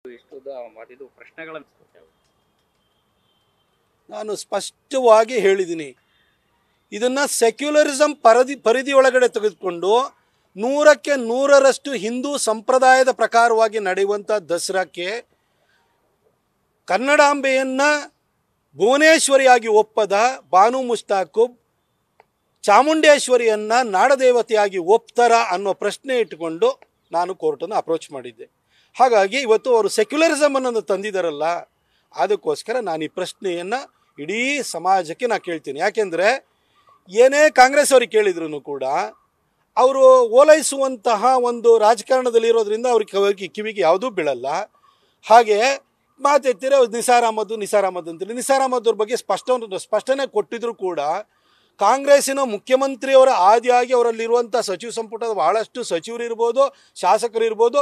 ಇದು ಪ್ರಶ್ನೆಗಳನ್ನು ನಾನು ಸ್ಪಷ್ಟವಾಗಿ ಹೇಳಿದ್ದೀನಿ. ಇದನ್ನು ಸೆಕ್ಯುಲರಿಸಮ್ ಪರಿಧಿ ಒಳಗಡೆ ತೆಗೆದುಕೊಂಡು 100ಕ್ಕೆ 100ರಷ್ಟು ಹಿಂದೂ ಸಂಪ್ರದಾಯದ ಪ್ರಕಾರವಾಗಿ ನಡೆಯುವಂಥ ದಸರಾಕ್ಕೆ ಕನ್ನಡಾಂಬೆಯನ್ನು ಭುವನೇಶ್ವರಿಯಾಗಿ ಒಪ್ಪದ ಬಾನು ಮುಸ್ತಾಕುಬ್ ಚಾಮುಂಡೇಶ್ವರಿಯನ್ನು ನಾಡದೇವತೆಯಾಗಿ ಒಪ್ತಾರ ಅನ್ನೋ ಪ್ರಶ್ನೆ ಇಟ್ಟುಕೊಂಡು ನಾನು ಕೋರ್ಟನ್ನು ಅಪ್ರೋಚ್ ಮಾಡಿದ್ದೆ. ಹಾಗಾಗಿ ಇವತ್ತು ಅವರು ಸೆಕ್ಯುಲರಿಸಮ್ ಅನ್ನೋದು ತಂದಿದ್ದಾರಲ್ಲ, ಅದಕ್ಕೋಸ್ಕರ ನಾನು ಈ ಪ್ರಶ್ನೆಯನ್ನು ಇಡೀ ಸಮಾಜಕ್ಕೆ ನಾನು ಕೇಳ್ತೀನಿ. ಯಾಕೆಂದರೆ ಏನೇ ಕಾಂಗ್ರೆಸ್ ಅವ್ರಿಗೆ ಕೇಳಿದ್ರು ಕೂಡ ಅವರು ಓಲೈಸುವಂತಹ ಒಂದು ರಾಜಕಾರಣದಲ್ಲಿರೋದ್ರಿಂದ ಅವ್ರಿಗೆ ಕಿವಿಗೆ ಯಾವುದೂ ಬೀಳಲ್ಲ. ಹಾಗೆ ಮಾತೆತ್ತಿರ ನಿಸಾರ್ ಅಹಮದ್ ಅಂತೇಳಿ ನಿಸಾರ್ ಅಹಮದ್ ಅವ್ರ ಬಗ್ಗೆ ಸ್ಪಷ್ಟನೆ ಕೊಟ್ಟಿದ್ರು ಕೂಡ ಕಾಂಗ್ರೆಸ್ಸಿನ ಮುಖ್ಯಮಂತ್ರಿಯವರ ಆದಿಯಾಗಿ ಅವರಲ್ಲಿರುವಂಥ ಸಚಿವ ಸಂಪುಟದ ಬಹಳಷ್ಟು ಸಚಿವರು ಇರ್ಬೋದು, ಶಾಸಕರು ಇರ್ಬೋದು,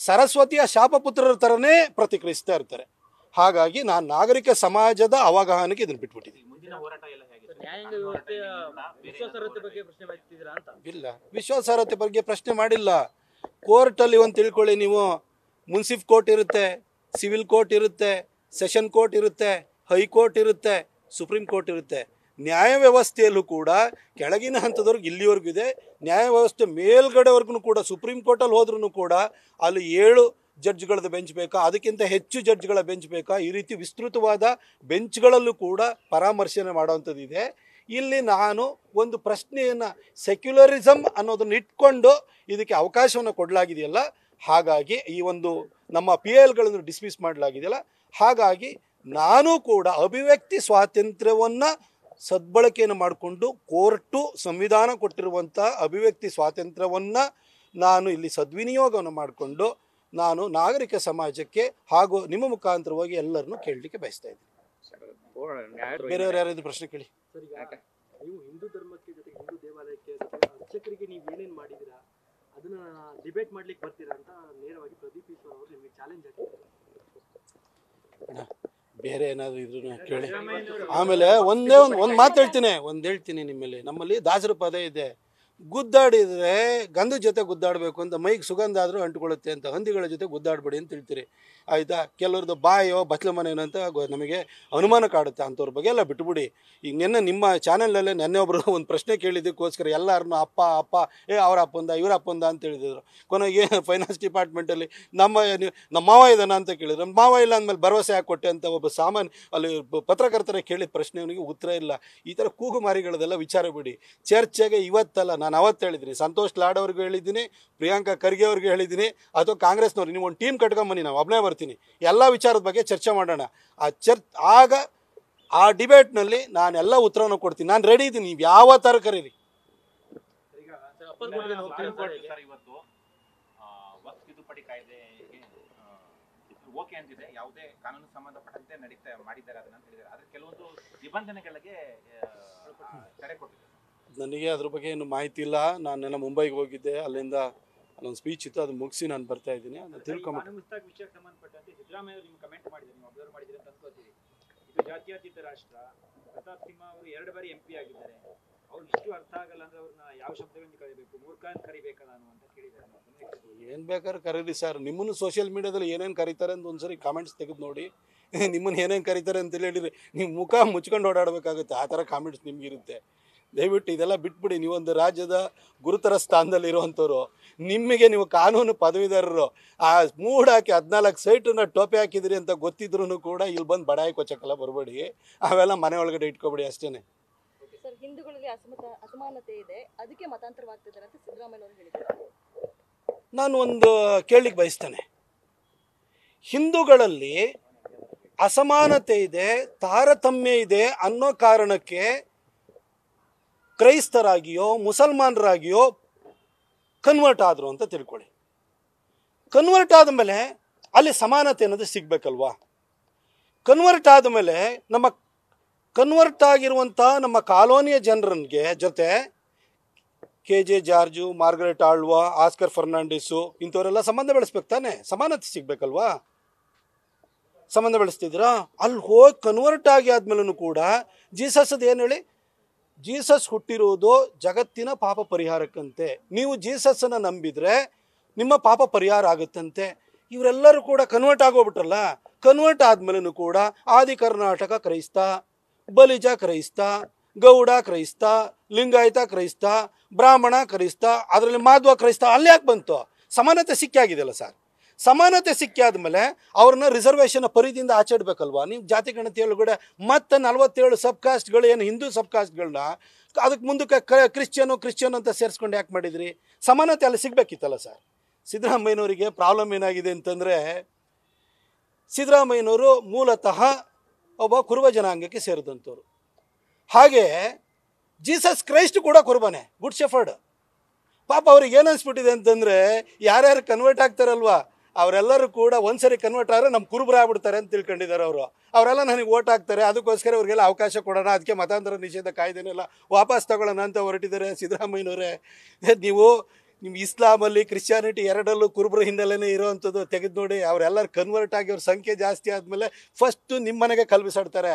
ಸರಸ್ವತಿಯ ಶಾಪಪುತ್ರರ ಥರನೇ ಪ್ರತಿಕ್ರಿಯಿಸ್ತಾ ಇರ್ತಾರೆ. ಹಾಗಾಗಿ ನಾನು ನಾಗರಿಕ ಸಮಾಜದ ಅವಗಾಹನೆಗೆ ಇದನ್ನು ಬಿಟ್ಬಿಟ್ಟಿದ್ದೀನಿ. ಇಲ್ಲ, ವಿಶ್ವಾಸಾರ್ಹತೆ ಬಗ್ಗೆ ಪ್ರಶ್ನೆ ಮಾಡಿಲ್ಲ. ಕೋರ್ಟಲ್ಲಿ ಒಂದು ತಿಳ್ಕೊಳ್ಳಿ ನೀವು, ಮುನ್ಸಿಫ್ ಕೋರ್ಟ್ ಇರುತ್ತೆ, ಸಿವಿಲ್ ಕೋರ್ಟ್ ಇರುತ್ತೆ, ಸೆಷನ್ ಕೋರ್ಟ್ ಇರುತ್ತೆ, ಹೈಕೋರ್ಟ್ ಇರುತ್ತೆ, ಸುಪ್ರೀಂ ಕೋರ್ಟ್ ಇರುತ್ತೆ. ನ್ಯಾಯ ವ್ಯವಸ್ಥೆಯಲ್ಲೂ ಕೂಡ ಕೆಳಗಿನ ಹಂತದವ್ರಿಗೆ ಇಲ್ಲಿವರೆಗೂ ಇದೆ. ನ್ಯಾಯ ವ್ಯವಸ್ಥೆ ಮೇಲ್ಗಡೆವರೆಗೂ ಕೂಡ ಸುಪ್ರೀಂ ಕೋರ್ಟಲ್ಲಿ ಹೋದ್ರೂ ಕೂಡ ಅಲ್ಲಿ 7 ಜಡ್ಜ್ಗಳದ್ದು ಬೆಂಚ್ ಬೇಕಾ, ಅದಕ್ಕಿಂತ ಹೆಚ್ಚು ಜಡ್ಜ್ಗಳ ಬೆಂಚ್ ಬೇಕಾ, ಈ ರೀತಿ ವಿಸ್ತೃತವಾದ ಬೆಂಚ್ಗಳಲ್ಲೂ ಕೂಡ ಪರಾಮರ್ಶನೆ ಮಾಡೋವಂಥದ್ದು ಇದೆ. ಇಲ್ಲಿ ನಾನು ಒಂದು ಪ್ರಶ್ನೆಯನ್ನು ಸೆಕ್ಯುಲರಿಸಮ್ ಅನ್ನೋದನ್ನು ಇಟ್ಕೊಂಡು ಇದಕ್ಕೆ ಅವಕಾಶವನ್ನು ಕೊಡಲಾಗಿದೆಯಲ್ಲ, ಹಾಗಾಗಿ ಈ ಒಂದು ನಮ್ಮ PILಗಳನ್ನು ಡಿಸ್ಮಿಸ್ ಮಾಡಲಾಗಿದೆಯಲ್ಲ, ಹಾಗಾಗಿ ನಾನು ಕೂಡ ಅಭಿವ್ಯಕ್ತಿ ಸ್ವಾತಂತ್ರ್ಯವನ್ನು ಸದ್ಬಳಕೆಯನ್ನು ಮಾಡಿಕೊಂಡು ಕೋರ್ಟು ಸಂವಿಧಾನ ಕೊಟ್ಟಿರುವಂಥ ಅಭಿವ್ಯಕ್ತಿ ಸ್ವಾತಂತ್ರ್ಯವನ್ನು ನಾನು ಇಲ್ಲಿ ಸದ್ವಿನಿಯೋಗವನ್ನು ಮಾಡಿಕೊಂಡು ನಾನು ನಾಗರಿಕ ಸಮಾಜಕ್ಕೆ ಹಾಗೂ ನಿಮ್ಮ ಮುಖಾಂತರವಾಗಿ ಎಲ್ಲರನ್ನೂ ಕೇಳಲಿಕ್ಕೆ ಬಯಸ್ತಾ ಇದ್ದೀನಿ. ಬೇರೆಯವ್ರು ಯಾರಾದ್ರೂ ಪ್ರಶ್ನೆ ಕೇಳಿ. ನೀವು ಹಿಂದೂ ಧರ್ಮಕ್ಕೆ ಜೊತೆಗೆ ಹಿಂದೂ ದೇವಾಲಯಕ್ಕೆ ಅರ್ಚಕರಿಗೆ ನೀವು ಏನೇನು ಮಾಡಿದ್ದೀರಾ ಅದನ್ನ ಡಿಬೇಟ್ ಮಾಡ್ಲಿಕ್ಕೆ ಬರ್ತೀರಾ ಅಂತ ನೇರವಾಗಿ ಪ್ರದೀಪ್ ಈಶ್ವರ್ ಅವರು ನಿಮಗೆ ಚಾಲೆಂಜ್ ಹಾಕಿದ್ದಾರೆ. ಬೇರೆ ಏನಾದರೂ ಇದ್ರು ಕೇಳಿ. ಆಮೇಲೆ ಒಂದು ಮಾತು ಹೇಳ್ತೀನಿ ನಿಮ್ಮಲ್ಲಿ. ನಮ್ಮಲ್ಲಿ ದಾಸರ ಪದ ಇದೆ, ಗುದ್ದಾಡಿದರೆ ಗಂಧದ ಜೊತೆ ಗುದ್ದಾಡಬೇಕು ಅಂತ, ಮೈಗೆ ಸುಗಂಧ ಆದರೂ ಅಂಟ್ಕೊಳ್ಳುತ್ತೆ ಅಂತ, ಹಂದಿಗಳ ಜೊತೆ ಗುದ್ದಾಡಬೇಡಿ ಅಂತ ಹೇಳ್ತೀರಿ, ಆಯಿತಾ? ಕೆಲವ್ರದ್ದು ಬಾಯೋ ಬಚ್ಚಲ ಮನೇನೋ ಅಂತ ನಮಗೆ ಅನುಮಾನ ಕಾಡುತ್ತೆ. ಅಂಥವ್ರ ಬಗ್ಗೆ ಎಲ್ಲ ಬಿಟ್ಬಿಡಿ. ಈಗ ನಿಮ್ಮ ಚಾನಲಲ್ಲೇ ನೆನ್ನೆ ಒಬ್ಬರು ಒಂದು ಪ್ರಶ್ನೆ ಕೇಳಿದ್ದಕ್ಕೋಸ್ಕರ ಎಲ್ಲರನ್ನೂ ಅಪ್ಪ ಅವ್ರ ಅಪ್ಪಂದ ಇವ್ರ ಅಪ್ಪಂದ ಅಂತ ಹೇಳಿದ್ರು. ಕೊನೆಗೆ ಫೈನಾನ್ಸ್ ಡಿಪಾರ್ಟ್ಮೆಂಟಲ್ಲಿ ನಮ್ಮ ಮಾವ ಇದ್ದಾನ ಅಂತ ಕೇಳಿದ್ರು. ನಮ್ಮ ಮಾವ ಇಲ್ಲ ಅಂದಮೇಲೆ ಭರವಸೆ ಯಾಕೆ ಕೊಟ್ಟೆ ಅಂತ ಒಬ್ಬ ಅಲ್ಲಿ ಪತ್ರಕರ್ತರೇ ಕೇಳಿದ ಪ್ರಶ್ನೆಯವನಿಗೆ ಉತ್ತರ ಇಲ್ಲ. ಈ ಥರ ಕೂಗುಮಾರಿಗಳದೆಲ್ಲ ವಿಚಾರ ಬಿಡಿ. ಚರ್ಚೆಗೆ ಇವತ್ತಲ್ಲ, ನಾನು ಅವತ್ತು ಹೇಳಿದ್ದೀನಿ, ಸಂತೋಷ್ ಲಾಡ್ ಅವ್ರಿಗೂ ಹೇಳಿದ್ದೀನಿ, ಪ್ರಿಯಾಂಕಾ ಖರ್ಗೆ ಅವ್ರಿಗೂ ಹೇಳಿದ್ದೀನಿ, ಅಥವಾ ಕಾಂಗ್ರೆಸ್ನವ್ರು ನೀವು ಒಂದು ಟೀಮ್ ಕಟ್ಕೊಂಬನ್ನಿ, ನಾವು ಒಬ್ಬನೇ ಬರ್ತೀನಿ, ಎಲ್ಲ ವಿಚಾರದ ಬಗ್ಗೆ ಚರ್ಚೆ ಮಾಡೋಣ. ಆಗ ಆ ಡಿಬೇಟ್ನಲ್ಲಿ ನಾನೆಲ್ಲ ಉತ್ತರವನ್ನು ಕೊಡ್ತೀನಿ. ನಾನು ರೆಡಿ ಇದ್ದೀನಿ, ನೀವು ಯಾವ ಥರ ಕರೀರಿ. ಓಕೆ ಅಂತಿದೆ, ಯಾವುದೇ ಕಾನೂನು ಸಂಬಂಧಪಟ್ಟಂತೆ ಮಾಡಿದ್ದಾರೆ ಅದನ್ನ ಅಂತ ಹೇಳಿದ್ದಾರೆ. ಆದರೆ ಕೆಲವೊಂದು ನಿಬಂಧನೆಗಳಿಗೆ ತಡೆ ಕೊಟ್ಟಿದ್ದಾರೆ. ನನಗೆ ಅದ್ರ ಬಗ್ಗೆ ಏನು ಮಾಹಿತಿ ಇಲ್ಲ. ನಾನೆಲ್ಲ ಮುಂಬೈಗೆ ಹೋಗಿದ್ದೆ, ಅಲ್ಲಿಂದ ಅಲ್ಲೊಂದು ಸ್ಪೀಚ್ ಇತ್ತು, ಅದು ಮುಗಿಸಿ ನಾನು ಬರ್ತಾ ಇದ್ದೀನಿ. ಅದನ್ನು ತಿಳ್ಕೊಂಬಿಟ್ಟು ವಿಷಯಕ್ಕೆ ಸಂಬಂಧಪಟ್ಟಂತೆ ಸಿದ್ದರಾಮಯ್ಯ ಅವರು ಕಮೆಂಟ್ ಮಾಡಿದ್ದಾರೆ, ನೀವು ಅಬ್ಸರ್ವ್ ಮಾಡಿದ್ದೀರಿ ಅಂತ ಅನ್ಕೋತೀವಿ. ಇದು ಜಾತ್ಯತೀತ ರಾಷ್ಟ್ರ, ಪ್ರತಾಪ್ ಸಿಂಹ ಅವರು 2 ಬಾರಿ MP ಆಗಿದ್ದಾರೆ, ಅವ್ರು ಇಷ್ಟು ಅರ್ಥ ಆಗಲ್ಲ ಅಂದ್ರೆ ಅವ್ರನ್ನ ಯಾವ ಶಬ್ದಗಳನ್ನು ಕರಿಬೇಕು, ಮೂರ್ಖ ಅಂತ ಕರಿಬೇಕಾ ನಾನು ಅಂತ ಕೇಳಿದ್ದಾರೆ. ಏನು ಬೇಕಾದ್ರೆ ಕರೀರಿ ಸರ್. ನಿಮ್ಮನ್ನು ಸೋಷಿಯಲ್ ಮೀಡಿಯಾದಲ್ಲಿ ಏನೇನು ಕರೀತಾರೆ ಅಂತ ಒಂದ್ಸರಿ ಕಾಮೆಂಟ್ಸ್ ತೆಗೆದು ನೋಡಿ. ನಿಮ್ಮನ್ನು ಏನೇನು ಕರೀತಾರೆ ಅಂತ ಹೇಳಿರಿ, ನೀವು ಮುಖ ಮುಚ್ಕೊಂಡು ಓಡಾಡಬೇಕಾಗುತ್ತೆ. ಆ ಥರ ಕಾಮೆಂಟ್ಸ್ ನಿಮಗಿರುತ್ತೆ. ದಯವಿಟ್ಟು ಇದೆಲ್ಲ ಬಿಟ್ಬಿಡಿ. ನೀವೊಂದು ರಾಜ್ಯದ ಗುರುತರ ಸ್ಥಾನದಲ್ಲಿರುವಂಥವ್ರು, ನಿಮಗೆ ನೀವು ಕಾನೂನು ಪದವೀಧರರು, ಆ ಮೂಡಾಕಿ 14 ಸೈಟನ್ನ ಟೋಪಿ ಹಾಕಿದಿರಿ ಅಂತ ಗೊತ್ತಿದ್ರು ಕೂಡ ಇಲ್ಲಿ ಬಂದು ಬಡಾಯಿ ಕೊಚ್ಚಕ್ಕೆಲ್ಲ ಬರಬೇಡಿ. ಅವೆಲ್ಲ ಮನೆ ಒಳಗಡೆ ಇಟ್ಕೊಬೇಡಿ ಅಷ್ಟೇ. ಸರ್, ಹಿಂದೂಗಳಿಗೆ ಅಸಮಾನತೆ ಇದೆ, ಅದಕ್ಕೆ ಮತಾಂತರವಾಗ್ತಿದ್ದಾರೆ ಅಂತ ಸಿದ್ದರಾಮಯ್ಯ ಅವರು ಹೇಳಿದ್ದಾರೆ. ನಾನು ಒಂದು ಕೇಳಲಿಕ್ಕೆ ಬಯಸ್ತೇನೆ. ಹಿಂದೂಗಳಲ್ಲಿ ಅಸಮಾನತೆ ಇದೆ, ತಾರತಮ್ಯ ಇದೆ ಅನ್ನೋ ಕಾರಣಕ್ಕೆ ಕ್ರೈಸ್ತರಾಗಿಯೋ ಮುಸಲ್ಮಾನರಾಗಿಯೋ ಕನ್ವರ್ಟ್ ಆದರು ಅಂತ ತಿಳ್ಕೊಳ್ಳಿ. ಕನ್ವರ್ಟ್ ಆದಮೇಲೆ ಅಲ್ಲಿ ಸಮಾನತೆ ಅನ್ನೋದು ಸಿಗಬೇಕಲ್ವಾ? ಕನ್ವರ್ಟ್ ಆದಮೇಲೆ ಕನ್ವರ್ಟ್ ಆಗಿರುವಂಥ ನಮ್ಮ ಕಾಲೋನಿಯ ಜನರಿಗೆ ಜೊತೆ KJ George, Margaret Alva, Oscar Fernandes ಇಂಥವರೆಲ್ಲ ಸಂಬಂಧ ಬೆಳೆಸ್ಬೇಕು ತಾನೆ, ಸಮಾನತೆ ಸಿಗಬೇಕಲ್ವಾ? ಸಂಬಂಧ ಬೆಳೆಸ್ತಿದ್ದೀರಾ? ಅಲ್ಲಿ ಹೋಗಿ ಕನ್ವರ್ಟ್ ಆಗಿ ಆದ್ಮೇಲೂ ಕೂಡ ಜೀಸಸ್ದು ಏನು ಹೇಳಿ, ಜೀಸಸ್ ಹುಟ್ಟಿರುವುದು ಜಗತ್ತಿನ ಪಾಪ ಪರಿಹಾರಕ್ಕಂತೆ. ನೀವು ಜೀಸಸ್ಸನ್ನು ನಂಬಿದರೆ ನಿಮ್ಮ ಪಾಪ ಪರಿಹಾರ ಆಗುತ್ತಂತೆ. ಇವರೆಲ್ಲರೂ ಕೂಡ ಕನ್ವರ್ಟ್ ಆಗೋಗ್ಬಿಟ್ರಲ್ಲ. ಕನ್ವರ್ಟ್ ಆದಮೇಲೂ ಕೂಡ ಆದಿ ಕರ್ನಾಟಕ ಕ್ರೈಸ್ತ, ಬಲಿಜ ಕ್ರೈಸ್ತ, ಗೌಡ ಕ್ರೈಸ್ತ, ಲಿಂಗಾಯತ ಕ್ರೈಸ್ತ, ಬ್ರಾಹ್ಮಣ ಕ್ರೈಸ್ತ, ಅದರಲ್ಲಿ ಮಾಧ್ವ ಕ್ರೈಸ್ತ, ಅಲ್ಲಿ ಯಾಕೆ ಬಂತು? ಸಮಾನತೆ ಸಿಕ್ಕಾಗಿದೆಯಲ್ಲ ಸರ್. ಸಮಾನತೆ ಸಿಕ್ಕಾದ್ಮೇಲೆ ಅವ್ರನ್ನ ರಿಸರ್ವೇಷನ್ ಪರಿಧಿಯಿಂದ ಆಚೆಡ್ಬೇಕಲ್ವಾ? ನೀವು ಜಾತಿ ಗಣತಿ ಒಳಗಡೆ ಮತ್ತೆ 47 ಸಬ್ ಕಾಸ್ಟ್ಗಳು ಏನು ಹಿಂದೂ ಸಬ್ ಕಾಸ್ಟ್ಗಳನ್ನ ಅದಕ್ಕೆ ಮುಂದಕ್ಕೆ ಕ್ರಿಶ್ಚಿಯನ್ ಅಂತ ಸೇರಿಸ್ಕೊಂಡು ಯಾಕೆ ಮಾಡಿದ್ರಿ? ಸಮಾನತೆ ಅಲ್ಲಿ ಸಿಗಬೇಕಿತ್ತಲ್ಲ ಸರ್. ಸಿದ್ದರಾಮಯ್ಯನವರಿಗೆ ಪ್ರಾಬ್ಲಮ್ ಏನಾಗಿದೆ ಅಂತಂದರೆ, ಸಿದ್ದರಾಮಯ್ಯನವರು ಮೂಲತಃ ಒಬ್ಬ ಕುರುಬ ಜನಾಂಗಕ್ಕೆ ಸೇರಿದಂಥವ್ರು. ಹಾಗೆ ಜೀಸಸ್ ಕ್ರೈಸ್ಟ್ ಕೂಡ ಕುರುಬನೇ, ಗುಡ್ ಶೆಫರ್ಡ್. ಪಾಪ ಅವ್ರಿಗೆ ಏನು ಅನಿಸ್ಬಿಟ್ಟಿದೆ ಅಂತಂದರೆ, ಯಾರ್ಯಾರು ಕನ್ವರ್ಟ್ ಆಗ್ತಾರಲ್ವಾ ಅವರೆಲ್ಲರೂ ಕೂಡ ಒಂದ್ಸರಿ ಕನ್ವರ್ಟ್ ಆದರೆ ನಮ್ಮ ಕುರುಬರು ಆಗ್ಬಿಡ್ತಾರೆ ಅಂತ ತಿಳ್ಕೊಂಡಿದ್ದಾರೆ ಅವರು. ಅವರೆಲ್ಲ ನನಗೆ ಓಟ್ ಹಾಕ್ತಾರೆ, ಅದಕ್ಕೋಸ್ಕರ ಅವ್ರಿಗೆಲ್ಲ ಅವಕಾಶ ಕೊಡೋಣ, ಅದಕ್ಕೆ ಮತಾಂತರ ನಿಷೇಧ ಕಾಯ್ದೆನೆಲ್ಲ ವಾಪಸ್ ತಗೊಳ್ಳೋಣ ಅಂತ ಹೊರಟಿದ್ದಾರೆ ಸಿದ್ದರಾಮಯ್ಯನವರೇ. ನೀವು ನಿಮ್ಮ ಇಸ್ಲಾಮಲ್ಲಿ ಕ್ರಿಶ್ಚಿಯಾನಿಟಿ ಎರಡಲ್ಲೂ ಕುರುಬರ ಹಿನ್ನೆಲೆನೇ ಇರೋವಂಥದ್ದು ತೆಗೆದು ನೋಡಿ. ಅವರೆಲ್ಲರೂ ಕನ್ವರ್ಟ್ ಆಗಿ ಅವ್ರ ಸಂಖ್ಯೆ ಜಾಸ್ತಿ ಆದಮೇಲೆ ಫಸ್ಟು ನಿಮ್ಮ ಮನೆಗೆ ಕಲ್ಬಿಸಾಡ್ತಾರೆ,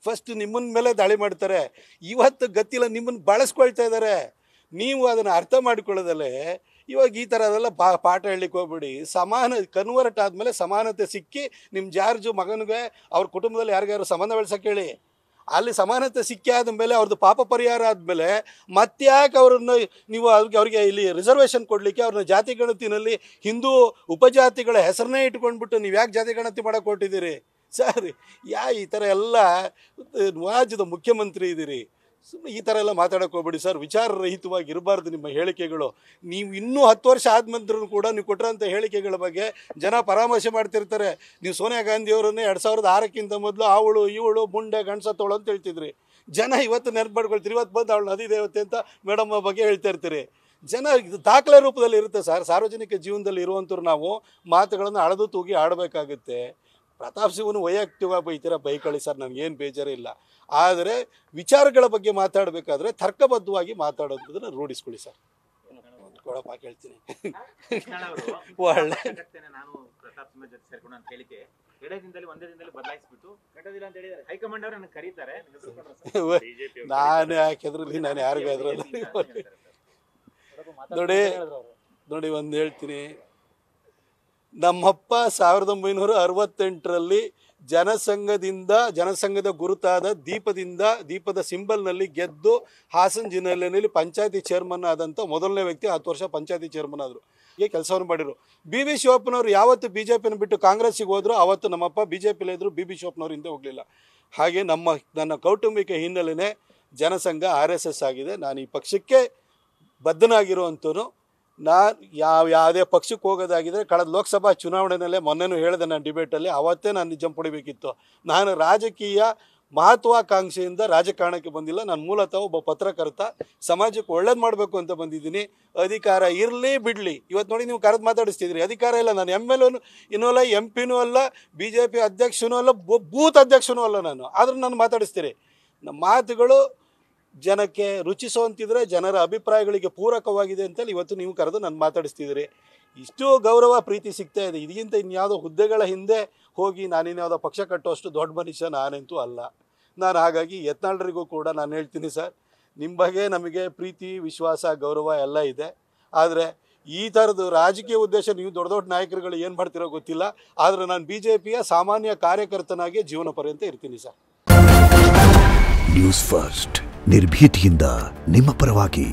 ಫಸ್ಟು ನಿಮ್ಮನ್ನ ಮೇಲೆ ದಾಳಿ ಮಾಡ್ತಾರೆ. ಇವತ್ತು ಗತಿಲ್ಲ, ನಿಮ್ಮನ್ನು ಬಳಸ್ಕೊಳ್ತಾ ಇದ್ದಾರೆ. ನೀವು ಅದನ್ನು ಅರ್ಥ ಮಾಡಿಕೊಳ್ಳೋದಲ್ಲೇ ಇವಾಗ ಈ ಥರದೆಲ್ಲ ಪಾಠ ಹೇಳಲಿಕ್ಕೆ ಹೋಗ್ಬಿಡಿ. ಕನ್ವರ್ಟ್ ಆದಮೇಲೆ ಸಮಾನತೆ ಸಿಕ್ಕಿ ನಿಮ್ಮ ಜಾರ್ಜು ಮಗನಿಗೆ ಅವ್ರ ಕುಟುಂಬದಲ್ಲಿ ಯಾರಿಗಾರು ಸಂಬಂಧ ಬೆಳೆಸೋಕೆ ಹೇಳಿ. ಅಲ್ಲಿ ಸಮಾನತೆ ಸಿಕ್ಕಿ ಆದಮೇಲೆ ಅವ್ರದ್ದು ಪಾಪ ಪರಿಹಾರ ಆದಮೇಲೆ ಮತ್ತ್ಯಾಕೆ ಅವ್ರನ್ನ ನೀವು ಅವ್ರಿಗೆ ಇಲ್ಲಿ ರಿಸರ್ವೇಷನ್ ಕೊಡಲಿಕ್ಕೆ ಅವ್ರನ್ನ ಜಾತಿ ಗಣತಿನಲ್ಲಿ ಹಿಂದೂ ಉಪಜಾತಿಗಳ ಹೆಸರನ್ನೇ ಇಟ್ಕೊಂಡ್ಬಿಟ್ಟು ನೀವು ಯಾಕೆ ಜಾತಿ ಗಣತಿ ಮಾಡೋಕೆ ಹೊರಟಿದ್ದೀರಿ ಸರ್? ಈ ಥರ ಎಲ್ಲ ರಾಜ್ಯದ ಮುಖ್ಯಮಂತ್ರಿ ಇದ್ದೀರಿ, ಸುಮ್ಮನೆ ಈ ಥರ ಎಲ್ಲ ಮಾತಾಡೋಕೆ ಹೋಗ್ಬೇಡಿ ಸರ್. ವಿಚಾರರಹಿತವಾಗಿ ಇರಬಾರ್ದು ನಿಮ್ಮ ಹೇಳಿಕೆಗಳು. ನೀವು ಇನ್ನೂ 10 ವರ್ಷ ಆದ್ಮಂದ್ರೂ ಕೂಡ ನೀವು ಕೊಟ್ಟಿರೋಂಥ ಹೇಳಿಕೆಗಳ ಬಗ್ಗೆ ಜನ ಪರಾಮರ್ಶೆ ಮಾಡ್ತಿರ್ತಾರೆ. ನೀವು ಸೋನಿಯಾ ಗಾಂಧಿಯವರನ್ನೇ 2006ಕ್ಕಿಂತ ಮೊದಲು ಅವಳು ಇವಳು ಮುಂಡೆ ಗಂಡಸತ್ತವಳು ಅಂತ ಹೇಳ್ತಿದ್ರಿ. ಜನ ಇವತ್ತು ನೆನಪು ಮಾಡ್ಕೊಳ್ತೀರಿ, ಇವತ್ತು ಬಂದು ಅವಳು ನದಿ ದೇವತೆ ಅಂತ ಮೇಡಮ್ ಬಗ್ಗೆ ಹೇಳ್ತಾ ಇರ್ತೀರಿ. ಜನ ಇದು ದಾಖಲೆ ರೂಪದಲ್ಲಿ ಇರುತ್ತೆ ಸರ್. ಸಾರ್ವಜನಿಕ ಜೀವನದಲ್ಲಿ ಇರುವಂಥವ್ರು ನಾವು ಮಾತುಗಳನ್ನು ಅಳೆದು ತೂಗಿ ಆಡಬೇಕಾಗುತ್ತೆ. ಪ್ರತಾಪ್ ಸಿಂಹನು ವೈಯಕ್ತಿಕವಾಗಿ ಬೈತೀರ, ಬೈಕಳಿ ಸರ್, ನನಗೇನು ಬೇಜಾರೇ ಇಲ್ಲ. ಆದರೆ ವಿಚಾರಗಳ ಬಗ್ಗೆ ಮಾತಾಡಬೇಕಾದ್ರೆ ತರ್ಕಬದ್ಧವಾಗಿ ಮಾತಾಡೋದನ್ನು ರೂಢಿಸ್ಕೊಳ್ಳಿ ಸರ್. ಕೊಡಪ್ಪ ಕೇಳ್ತೀನಿ. ಒಳ್ಳೆ ನಾನು ಪ್ರತಾಪ್ ಸಿಂಹ ಜೊತೆ ಸೇರ್ಕೊಂಡು ಅಂತ ಹೇಳಿಕೆ ಒಂದೇ ದಿನದಲ್ಲಿ ಬದಲಾಯಿಸ್ಬಿಟ್ಟು ಕಟ್ಟೋದಿಲ್ಲ ಅಂತ ಹೇಳಿದ್ದಾರೆ. ಹೈಕಮಾಂಡ್ ಅವರು ನನಗೆ ಕರೀತಾರೆ, ನಾನು ಯಾಕೆದ್ರಲ್ಲಿ ನಾನು ಯಾರಿಗೂ ಅದ್ರಲ್ಲಿ ನೋಡಿ ಒಂದು ಹೇಳ್ತೀನಿ. ನಮ್ಮಪ್ಪ 1968ರಲ್ಲಿ ಜನಸಂಘದ ಗುರುತಾದ ದೀಪದ ಸಿಂಬಲ್ನಲ್ಲಿ ಗೆದ್ದು ಹಾಸನ ಜಿಲ್ಲೆಯಲ್ಲಿ ಪಂಚಾಯತಿ ಚೇರ್ಮನ್ ಆದಂಥ ಮೊದಲನೇ ವ್ಯಕ್ತಿ. 10 ವರ್ಷ ಪಂಚಾಯತಿ ಚೇರ್ಮನ್ ಆದರು, ಹೀಗೆ ಕೆಲಸವನ್ನು ಮಾಡಿದರು. ಬಿ ವಿ ಶಿವಪ್ಪನವರು ಯಾವತ್ತು BJPನ ಬಿಟ್ಟು ಕಾಂಗ್ರೆಸ್ಸಿಗೆ ಹೋದ್ರು ಅವತ್ತು ನಮ್ಮಪ್ಪ BJPಲೇ ಇದ್ದರು, BB ಶಿವಪ್ಪನವ್ರು ಹಿಂದೆ ಹೋಗಲಿಲ್ಲ. ಹಾಗೆ ನನ್ನ ಕೌಟುಂಬಿಕ ಹಿನ್ನೆಲೆನೇ ಜನಸಂಘ RSS ಆಗಿದೆ. ನಾನು ಈ ಪಕ್ಷಕ್ಕೆ ಬದ್ಧನಾಗಿರುವಂಥವನು. ನಾನು ಯಾವುದೇ ಪಕ್ಷಕ್ಕೆ ಹೋಗೋದಾಗಿದ್ದರೆ ಕಳೆದ ಲೋಕಸಭಾ ಚುನಾವಣೆಯಲ್ಲೇ ಮೊನ್ನೆನೂ ಹೇಳಿದೆ ನಾನು ಡಿಬೇಟಲ್ಲಿ, ಅವತ್ತೇ ನಾನು ನಿಜ ಪಡಿಬೇಕಿತ್ತು. ನಾನು ರಾಜಕೀಯ ಮಹತ್ವಾಕಾಂಕ್ಷೆಯಿಂದ ರಾಜಕಾರಣಕ್ಕೆ ಬಂದಿಲ್ಲ. ನಾನು ಮೂಲತಃ ಒಬ್ಬ ಪತ್ರಕರ್ತ, ಸಮಾಜಕ್ಕೆ ಒಳ್ಳೇದು ಮಾಡಬೇಕು ಅಂತ ಬಂದಿದ್ದೀನಿ. ಅಧಿಕಾರ ಇರಲಿ ಬಿಡಲಿ, ಇವತ್ತು ನೋಡಿ ನೀವು ಕರೆದು ಮಾತಾಡಿಸ್ತಿದ್ರಿ, ಅಧಿಕಾರ ಇಲ್ಲ. ನಾನು MLA ಇನ್ನೂ ಅಲ್ಲ, MP ಅಲ್ಲ, BJP ಅಧ್ಯಕ್ಷನೂ ಅಲ್ಲ, ಬೂತ್ ಅಧ್ಯಕ್ಷನೂ ಅಲ್ಲ ನಾನು. ಆದರೂ ನಾನು ಮಾತಾಡಿಸ್ತೀರಿ. ನಮ್ಮ ಮಾತುಗಳು ಜನಕ್ಕೆ ರುಚಿಸುವಂತಿದ್ರೆ, ಜನರ ಅಭಿಪ್ರಾಯಗಳಿಗೆ ಪೂರಕವಾಗಿದೆ ಅಂತೇಳಿ ಇವತ್ತು ನೀವು ಕರೆದು ನಾನು ಮಾತಾಡಿಸ್ತಿದ್ದೀರಿ. ಇಷ್ಟು ಗೌರವ ಪ್ರೀತಿ ಸಿಗ್ತಾ ಇದೆ. ಇದಕ್ಕಿಂತ ಇನ್ಯಾವುದೋ ಹುದ್ದೆಗಳ ಹಿಂದೆ ಹೋಗಿ ನಾನಿನ್ಯಾವುದೋ ಪಕ್ಷ ಕಟ್ಟುವಷ್ಟು ದೊಡ್ಡ ಮನುಷ್ಯ ನಾನಂತೂ ಅಲ್ಲ. ನಾನು ಹಾಗಾಗಿ ಯತ್ನಾಳರಿಗೂ ಕೂಡ ನಾನು ಹೇಳ್ತೀನಿ ಸರ್, ನಿಮ್ಮ ಬಗ್ಗೆ ನಮಗೆ ಪ್ರೀತಿ, ವಿಶ್ವಾಸ, ಗೌರವ ಎಲ್ಲ ಇದೆ. ಆದರೆ ಈ ಥರದ್ದು ರಾಜಕೀಯ ಉದ್ದೇಶ ನೀವು ದೊಡ್ಡ ದೊಡ್ಡ ನಾಯಕರುಗಳು ಏನು ಮಾಡ್ತಿರೋ ಗೊತ್ತಿಲ್ಲ. ಆದರೆ ನಾನು BJPಯ ಸಾಮಾನ್ಯ ಕಾರ್ಯಕರ್ತನಾಗಿ ಜೀವನ ಪರ್ಯಂತ ಇರ್ತೀನಿ ಸರ್. ನ್ಯೂಸ್ ಫಸ್ಟ್, ನಿರ್ಭೀತಿಯಿಂದ ನಿಮ್ಮ ಪರವಾಗಿ.